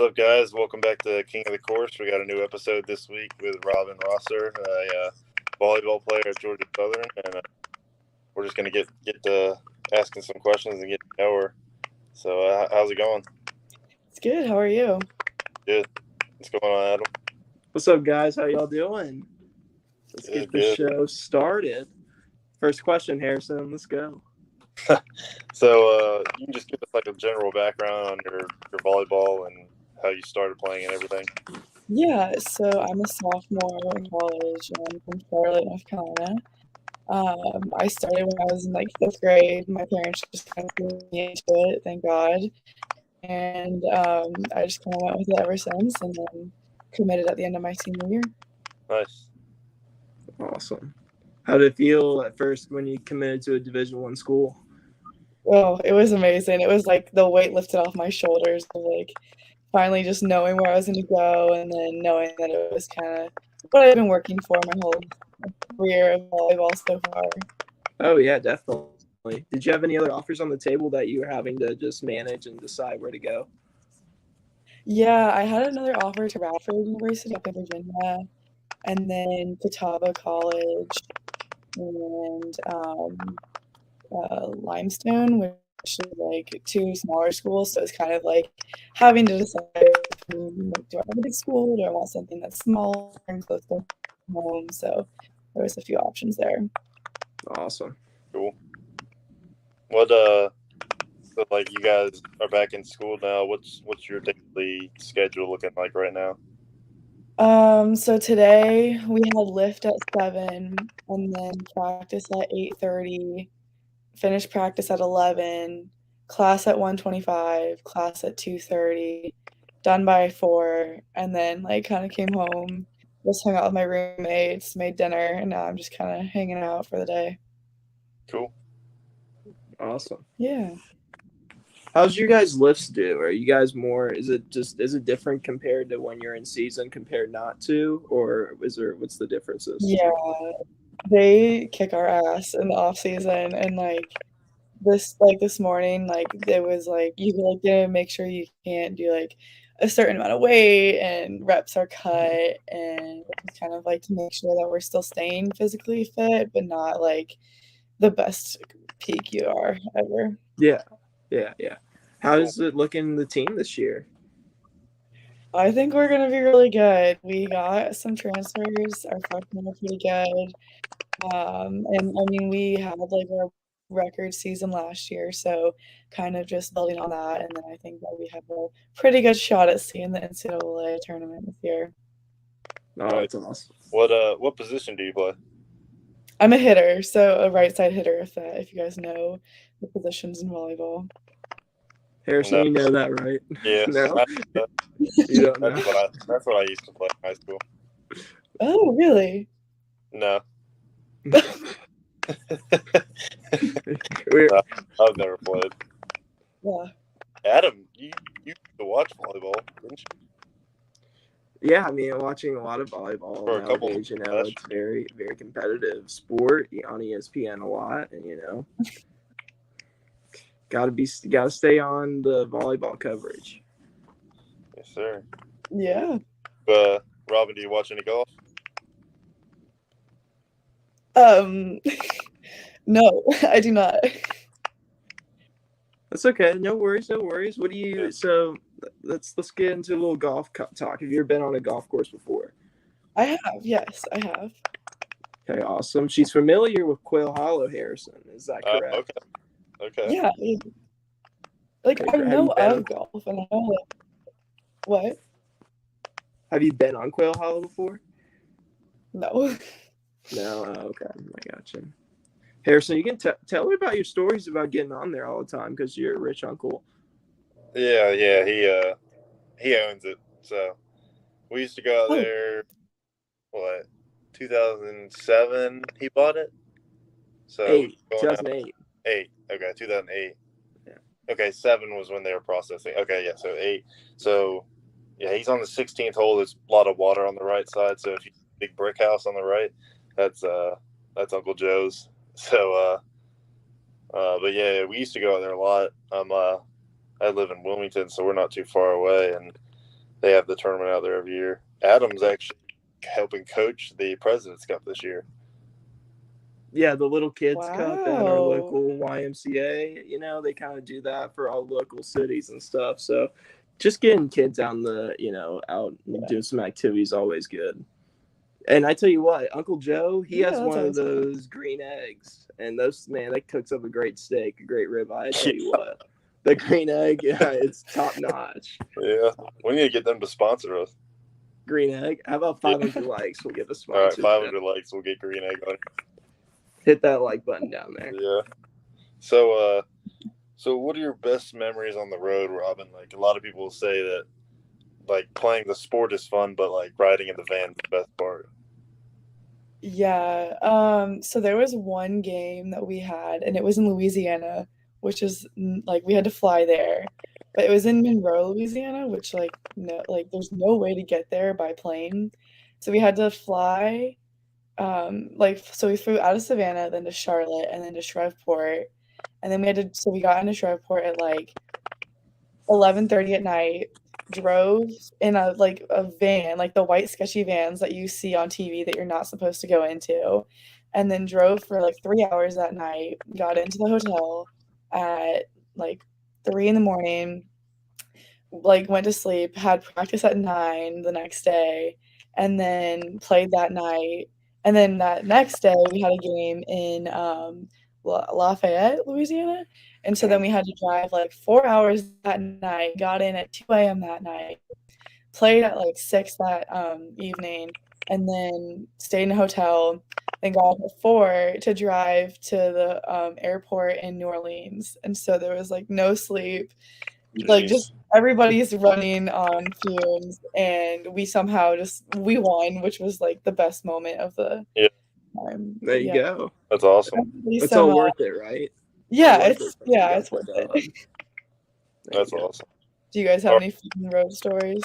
What's up, guys? Welcome back to King of the Course. We got a new episode this week with Robin Rosser, a volleyball player at Georgia Southern, and we're just going to get to asking some questions and get to know her. So, how's it going? It's good. How are you? Good. What's going on, Adam? What's up, guys? How y'all doing? Let's get the show started. First question, Harrison. Let's go. So, you can just give us like a general background on your volleyball and how you started playing and everything. Yeah, so I'm a sophomore in college and I'm from Charlotte, North Carolina. I started when I was in like 5th grade. My parents just kind of threw me into it, thank God. And I just kind of went with it ever since, and then committed at the end of my senior year. Nice. Awesome. How did it feel at first when you committed to a Division I school? Oh, it was amazing. It was like the weight lifted off my shoulders of like finally just knowing where I was going to go, and then knowing that it was kind of what I've been working for my whole career of volleyball so far. Oh, yeah, definitely. Did you have any other offers on the table that you were having to just manage and decide where to go? Yeah, I had another offer to Radford University up in Virginia, and then Catawba College, and Limestone, which is like 2 smaller schools. So it's kind of like having to decide, do I want a big school? Do I want something that's small and close to home? So there was a few options there. Awesome. Cool. So like you guys are back in school now. What's your daily schedule looking like right now? So today we had lift at 7 and then practice at 8:30, finish practice at 11, class at 1:25, class at 2:30, done by 4, and then like kind of came home, just hung out with my roommates, made dinner, and now I'm just kind of hanging out for the day. Cool. Awesome. Yeah. How's your guys' lifts do? Are you guys more, is it different compared to when you're in season compared not to, or what's the differences? Yeah, they kick our ass in the off season, and like this morning, like it was like you like to make sure you can't do like a certain amount of weight and reps are cut, and it's kind of like to make sure that we're still staying physically fit, but not like the best peak you are ever. Yeah. How's it looking the team this year? I think we're gonna be really good. We got some transfers. Our freshmen are pretty good. And I mean, we had like a record season last year, so kind of just building on that. And then I think that we have a pretty good shot at seeing the NCAA tournament this year. Oh, that's awesome. What position do you play? I'm a hitter, so a right side hitter, if you guys know the positions in volleyball. Harrison, No. you know that, right? Yeah. No? You don't know? That's what I used to play in high school. Oh, really? No. We're- I've never played. Yeah. Adam, you used to watch volleyball, didn't you? Yeah, I mean, watching a lot of volleyball For a couple nowadays, of it's very, very competitive sport on ESPN a lot, and gotta stay on the volleyball coverage. Yes, sir. Yeah. Robin, do you watch any golf? No, I do not. That's okay. No worries. What do you? Yeah. So let's get into a little golf talk. Have you ever been on a golf course before? I have. Yes, I have. Okay, awesome. She's familiar with Quail Hollow, Harrison. Is that correct? Okay. Yeah. Like Okay, I have know you been of golf, and I know like what? Have you been on Quail Hollow before? No. No. Okay, I got you. Harrison, you can tell me about your stories about getting on there all the time because you're a rich uncle. Yeah. He owns it. So we used to go out there. 2007 he bought it. So 2008. 8. Okay, 2008. Yeah. Okay, 7 was when they were processing. Okay, yeah, so 8. So yeah, he's on the 16th hole. There's a lot of water on the right side. So if you see a big brick house on the right, that's Uncle Joe's. So but yeah, we used to go out there a lot. I live in Wilmington, so we're not too far away, and They have the tournament out there every year. Adam's actually helping coach the President's Cup this year. Yeah, the Little Kids Cup at our Wow. local YMCA. You know, they kind of do that for all local cities and stuff. So just getting kids out out and doing some activities is always good. And I tell you what, Uncle Joe, he has that's one of always good. those green eggs. And those, man, that cooks up a great steak, a great ribeye. I tell you what, the green egg, it's top notch. Yeah, we need to get them to sponsor us. Green egg. How about 500 likes? We'll get a All right, sponsor. 500 likes, we'll get green egg on it. Hit that like button down there. Yeah. So what are your best memories on the road, Robin? Like, a lot of people say that, like, playing the sport is fun, but, like, riding in the van is the best part. Yeah. So there was one game that we had, and it was in Louisiana, which is like we had to fly there, but it was in Monroe, Louisiana, which there's no way to get there by plane. So we had to fly, so we flew out of Savannah, then to Charlotte, and then to Shreveport, and then we got into Shreveport at like 11:30 at night. Drove in a van, like the white sketchy vans that you see on TV that you're not supposed to go into, and then drove for like 3 hours that night, got into the hotel at like 3 in the morning, like went to sleep, had practice at 9 the next day, and then played that night. And then that next day we had a game in Lafayette, Louisiana. And so then we had to drive like 4 hours that night, got in at 2 a.m. that night, played at like 6 that evening, and then stayed in a hotel, then got up at 4 to drive to the airport in New Orleans. And so there was like no sleep. Like, just everybody's running on fumes, and we somehow we won, which was like the best moment of the time. There you go. That's awesome. It's all worth it, right? Yeah, it's worth it. That's awesome. Do you guys have any fun road stories?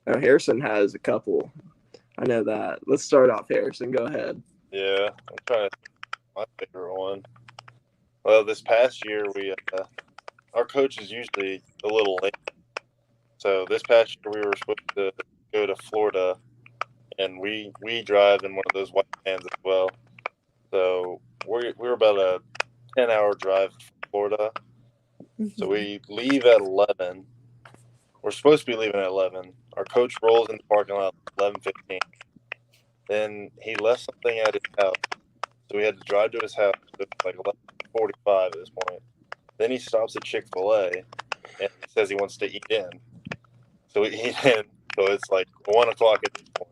Harrison has a couple. I know that. Let's start off, Harrison. Go ahead. Yeah, I'm trying to my favorite one. Well, this past year, our coach is usually a little late. So this past year, we were supposed to go to Florida, and we drive in one of those white vans as well. So we're about a 10-hour drive from Florida. So we leave at 11. We're supposed to be leaving at 11. Our coach rolls in the parking lot at 11:15. Then he left something at his house. So we had to drive to his house at like 11:45 at this point. Then he stops at Chick-fil-A and he says he wants to eat in. So we eat in. So it's like 1 o'clock at this point.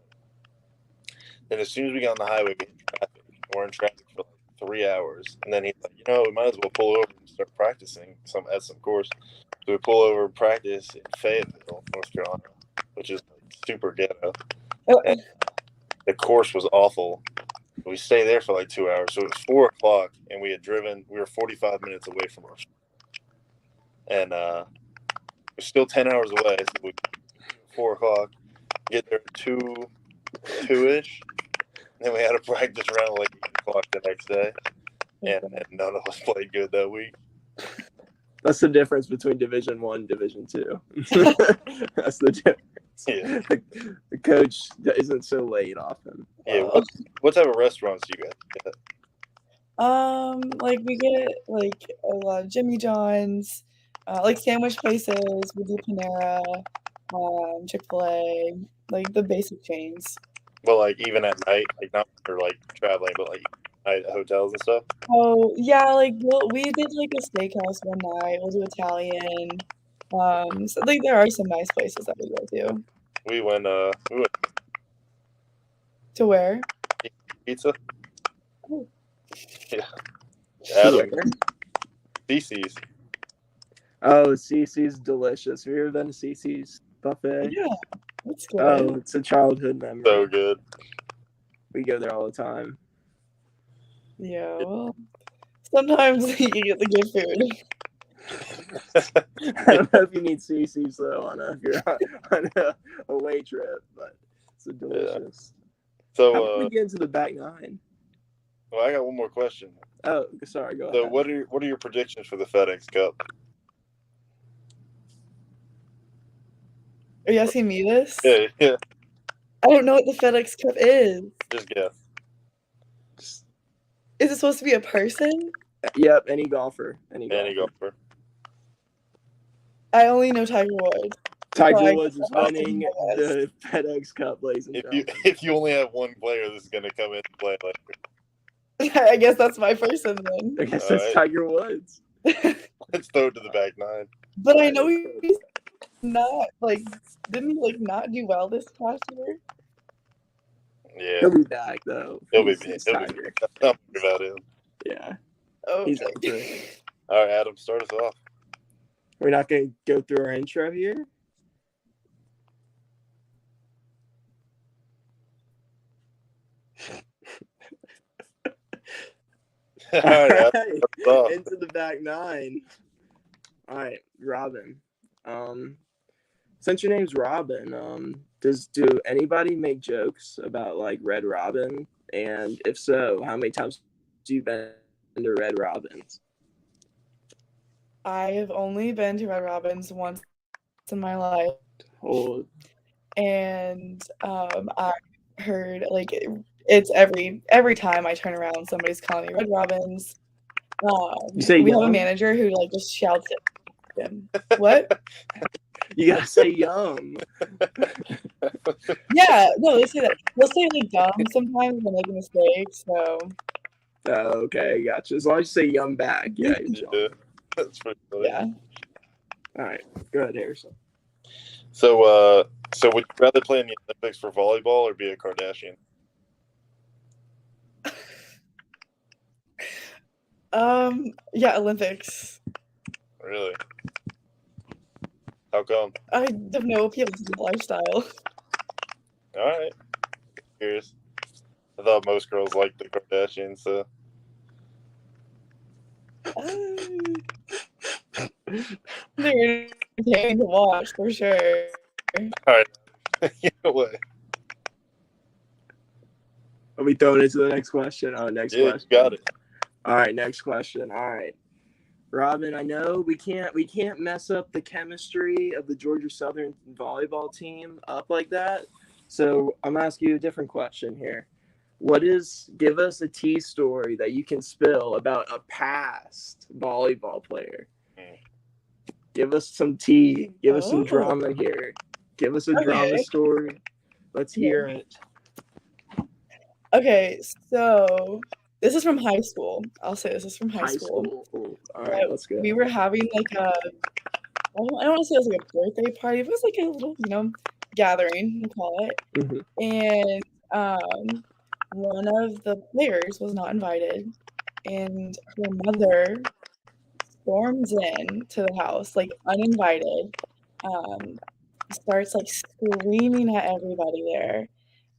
Then as soon as we get on the highway, we hit traffic. We're in traffic for like 3 hours. And then he's like, we might as well pull over and start practicing at some course. So we pull over and practice in Fayetteville, North Carolina, which is like super ghetto. And the course was awful. We stayed there for like 2 hours. So it was 4 o'clock, and we were 45 minutes away from our school. And we're still 10 hours away. So we 4 o'clock, get there at 2-ish. And then we had to practice around like 8 o'clock the next day. And none of us played good that week. That's the difference between Division I and Division II. That's the difference. Yeah. The coach isn't so late often. Yeah. What type of restaurants do you guys get? Like we get like a lot of Jimmy John's, like sandwich places. We do Panera, Chick-fil-A, like the basic chains. Well, like even at night, like not for like traveling, but like at hotels and stuff. Oh yeah, like we did like a steakhouse one night. We'll do Italian. So like there are some nice places that we go to. We went To where? Pizza. Oh. Yeah. Adam. CC's. Oh, CC's delicious. Have you ever been to CC's buffet? Yeah, that's good. Oh, it's a childhood memory. So good. We go there all the time. Yeah, well, sometimes you get the good food. I don't know if you need CC's though if you're on a away trip, but it's delicious. Yeah. So how did we get into the back nine? Well, I got one more question. Oh, sorry, go ahead. So what are your predictions for the FedEx Cup? Are you asking me this? Yeah. I don't know what the FedEx Cup is. Just guess. Is it supposed to be a person? Yep, any golfer. Any golfer. I only know Tiger Woods. Tiger Woods is winning the FedEx Cup, ladies and gentlemen. If you only have one player, this is going to come in and play later. I guess that's my person then. I guess that's Tiger Woods. Let's throw it to the back nine. But I know he's not, didn't he, not do well this past year? Yeah. He'll be back, though. He'll be Tiger. Don't worry about him. Yeah. Oh, he's over. All right, Adam, start us off. We're not going to go through our intro here? All right. Into the back nine. All right, Robin. Since your name's Robin, do anybody make jokes about Red Robin? And if so, how many times have you been to Red Robin's? I have only been to Red Robin's once in my life. Oh. And I heard it's every time I turn around, somebody's calling me Red Robin's. We have a manager who just shouts at him. What? You gotta say yum. Yeah, no, they say that. They'll say yum sometimes when they make a mistake. So. Okay, gotcha. As long as you say yum back, yeah. That's pretty funny. Yeah. All right, go ahead, Harrison. So would you rather play in the Olympics for volleyball or be a Kardashian? Yeah, Olympics. Really? How come? I have no appeal to the lifestyle. All right. Curious. I thought most girls liked the Kardashians, so. They're entertaining to watch for sure. All right. Get away. Are we throwing it to the next question? Next question. You got it. All right, next question. All right. Robin, I know we can't mess up the chemistry of the Georgia Southern volleyball team up like that. So I'm asking you a different question here. Give us a tea story that you can spill about a past volleyball player. Give us some tea. Give us some drama here. Give us a drama story. Let's hear it. Okay, so this is from high school. I'll say this is from high school. All right, let's go. We were having I don't want to say it was a birthday party. It was a little, gathering, we call it. Mm-hmm. And one of the players was not invited, and her mother storms in to the house uninvited, starts screaming at everybody there,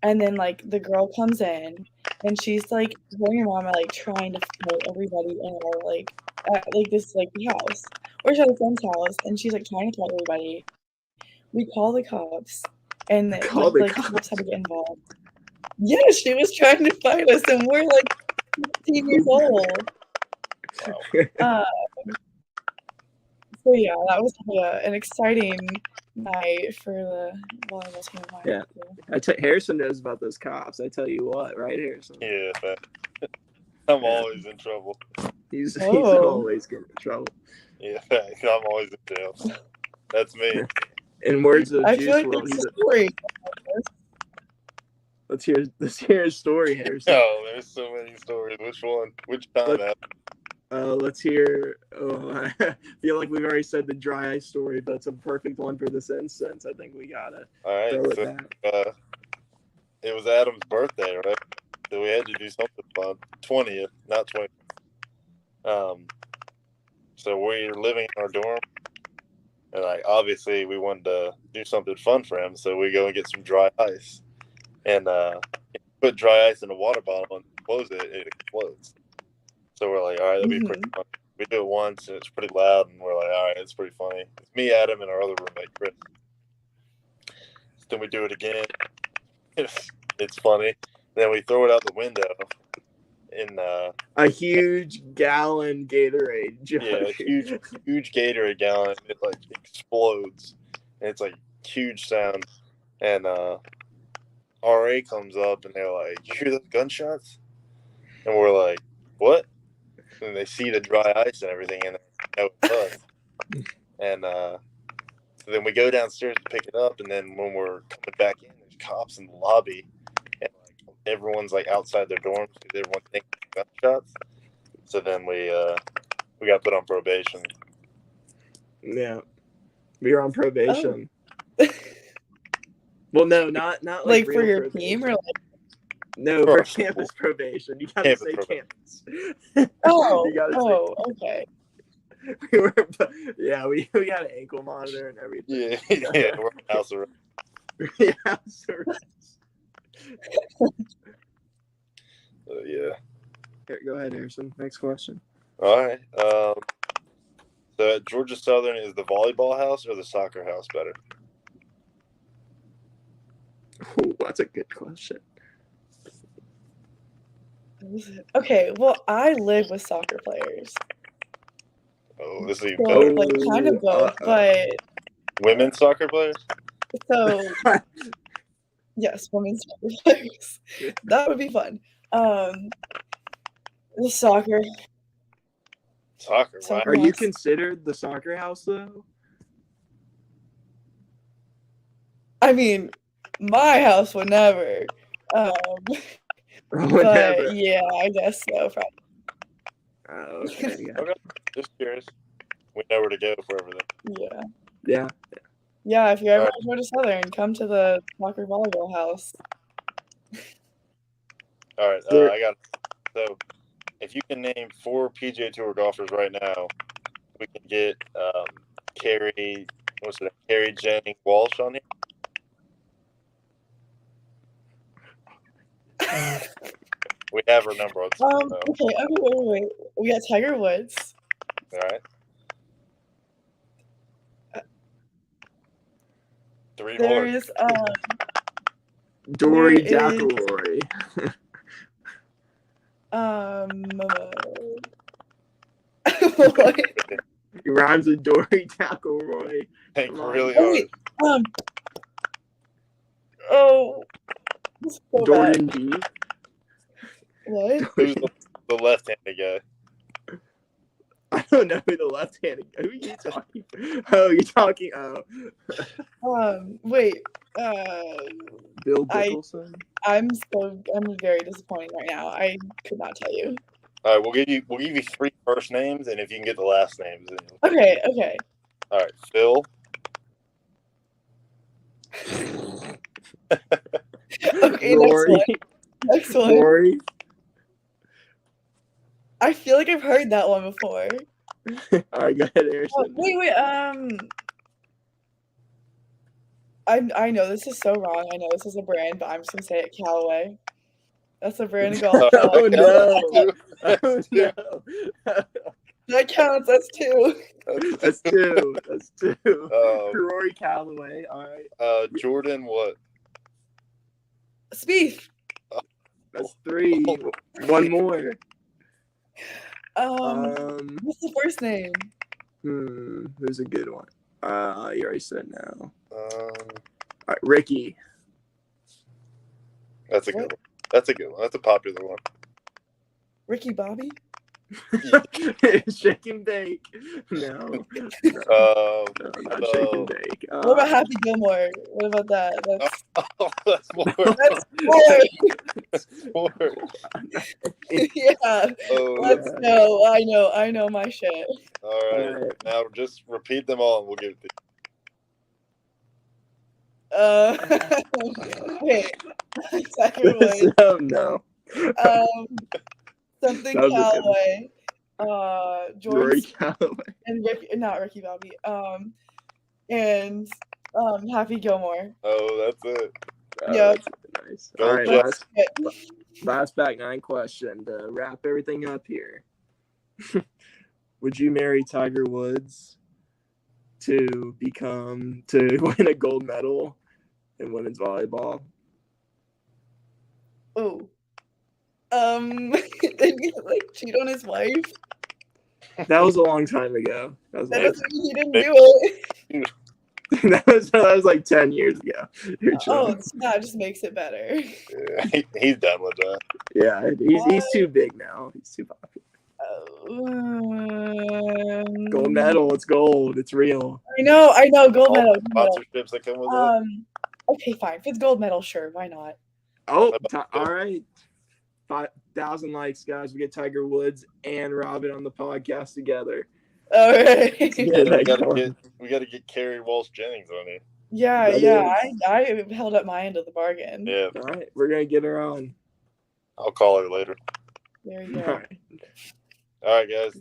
and then the girl comes in and she's her and mama trying to fight everybody in our at this house, or she's at a friend's house, and she's trying to fight everybody. We call the cops, and the cops had to get involved. Yeah, she was trying to fight us, and we're 15 years old. Wow. So yeah, that was an exciting night for the volleyball team. Yeah, Harrison knows about those cops. I tell you what, right, Harrison? Yeah, I'm always in trouble. He's always getting in trouble. Yeah, I'm always in jail. That's me. In words of I Juice feel WRLD, he's a story. Let's hear his story, Harrison. Oh, there's so many stories. Which one? Which time? Let's hear. I feel like we've already said the dry ice story, but it's a perfect one for this instance. I think we got it. All right. So, it was Adam's birthday, right? So we had to do something fun. 20th, not 20th. So we're living in our dorm, and obviously we wanted to do something fun for him. So we go and get some dry ice, and put dry ice in a water bottle and close it. It explodes. So we're like, all right, that'll be pretty fun. We do it once, and it's pretty loud, and we're like, all right, it's pretty funny. It's me, Adam, and our other roommate, Chris. Then we do it again. It's funny. Then we throw it out the window in a huge gallon Gatorade jug. Yeah, a huge Gatorade gallon. It explodes, and it's huge sound, and RA comes up and they're like, "You hear those gunshots?" And we're like, "What?" And they see the dry ice and everything, and they know it was. And so then we go downstairs to pick it up, and then when we're coming back in, there's cops in the lobby, and like everyone's like outside their dorms because everyone's thinking gunshots. So then we got put on probation. Yeah, we were on probation. Oh. Well, no, not like for your probation. team or like no for campus probation. You gotta say campus. Oh, you gotta okay. We got an ankle monitor and everything. Yeah, we're house arrest. House arrest. Yeah. Here, go ahead, Harrison. Next question. All right. So at Georgia Southern, is the volleyball house or the soccer house better? Ooh, that's a good question. Okay, well, I live with soccer players. Oh, this is even So, better. like, kind of both, but women's soccer players? So, yes, women's soccer players. That would be fun. The soccer. Soccer. Wow. Are you considered the soccer house though? I mean, my house would never. But yeah, I guess so. Probably. Okay. Yeah. Okay. Just curious. We know where to go for everything. Yeah. Yeah. If you ever go to Southern, come to the soccer volleyball house. All right. I got. So, if you can name 4 Pga Tour golfers right now, we can get Carrie. What's it? Carrie Jennings Walsh on here. We have her number on. Okay. Wait. We got Tiger Woods. All right. 3 more. There's Dory Dackleroy. What? He rhymes with Dory Dackleroy. Think really hard. So Jordan bad. B. What? Who's the left-handed guy? I don't know who the left-handed guy. Who are you talking? Oh, you're talking. Wait. Bill Dickelson. I'm very disappointed right now. I could not tell you. All right, we'll give you 3 first names, and if you can get the last names. Okay. All right, Phil. Okay, Rory. Next one. Rory. I feel like I've heard that one before. All right, go ahead, Harrison. Wait. I know this is so wrong. I know this is a brand, but I'm just gonna say it. Callaway. That's a brand of golf. Oh no! Oh no! That counts. That's 2. That's 2. That's 2. Rory Callaway. All right. Jordan what? Spieth. That's 3. One more. What's the first name? Who's a good one? You already said no. All right, Ricky. That's a good one. That's a good one. That's a popular one. Ricky Bobby? Shake and bake. No. Not shake and bake. What about Happy Gilmore? What about that? That's more. That's 4. Yeah. Let's go. I know my shit. All right. Now just repeat them all and we'll give it to you. Okay. Second one. Oh no. Something Callaway. Rory Callaway. And not Ricky Bobby. And Happy Gilmore. Oh, that's it. Yeah. Nice. Go all right, last back 9 question to wrap everything up here. Would you marry Tiger Woods to win a gold medal in women's volleyball? Oh. Did he cheat on his wife? That was a long time ago. That doesn't mean he didn't do it. that was like 10 years ago. You're Oh, joking. that just makes it better. Yeah, he's done with that. Yeah, he's too big now. He's too popular. Gold medal. It's gold. It's real. I know. Gold All medal. the sponsorships that come with Okay, fine. If it's gold medal, sure. Why not? Oh, all right. 5,000 likes, guys. We get Tiger Woods and Robin on the podcast together. All right. Yeah, we gotta get Carrie Walsh Jennings on here. Yeah. I held up my end of the bargain. Yeah. All right, we're gonna get her on. I'll call her later. There you All go. right. All right, guys.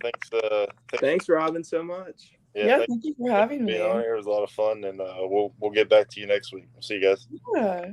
Thanks, Robin, so much. Yeah, thank you for having me. It was a lot of fun, and we'll get back to you next week. See you guys. Yeah.